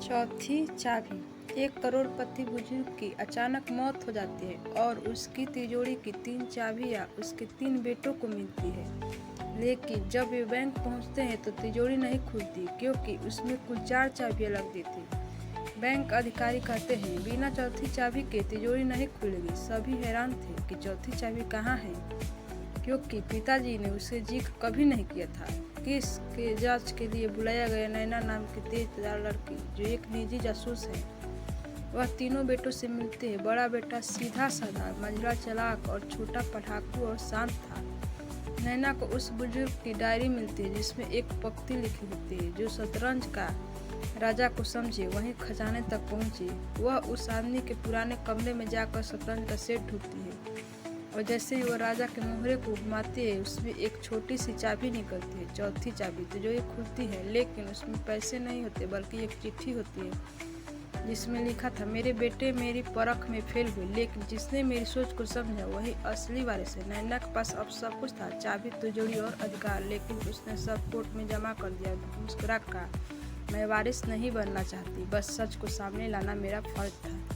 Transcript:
चौथी चाबी। एक करोड़पति बुजुर्ग की अचानक मौत हो जाती है और उसकी तिजोरी की 3 चाबियां उसके 3 बेटों को मिलती है। लेकिन जब वे बैंक पहुंचते हैं तो तिजोरी नहीं खुलती क्योंकि उसमें कुल 4 चाबियां लगी थी। बैंक अधिकारी कहते हैं बिना चौथी चाबी के तिजोरी नहीं खुलेगी। सभी हैरान थे कि चौथी चाबी कहाँ है, क्योंकि पिताजी ने उसे जिक्र कभी नहीं किया था। केस के जांच के लिए बुलाया गया नैना नाम की तेजदार लड़की, जो एक निजी जासूस है, वह तीनों बेटों से मिलते हैं। बड़ा बेटा सीधा साधा, मझला चालाक और छोटा पढ़ाकू और शांत था। नैना को उस बुजुर्ग की डायरी मिलती है जिसमें एक पंक्ति लिखी होती है, जो शतरंज का राजा को समझे वहीं खजाने तक पहुंचे। वह उस आदमी के पुराने कमरे में जाकर शतरंज का सेट ढूंढती है और जैसे ही वह राजा के मोहरे को घुमाती है उसमें एक छोटी सी चाबी निकलती है, चौथी चाबी। तो जो ये खुलती है, लेकिन उसमें पैसे नहीं होते बल्कि एक चिट्ठी होती है जिसमें लिखा था, मेरे बेटे मेरी परख में फेल हुए लेकिन जिसने मेरी सोच को समझा वही असली वारिस है। नैना के पास अब सब कुछ था, चाबी, तिजोरी और अधिकार, लेकिन उसने सब कोर्ट में जमा कर दिया। मुस्कुरा कहा, मैं वारिस नहीं बनना चाहती, बस सच को सामने लाना मेरा फर्ज था।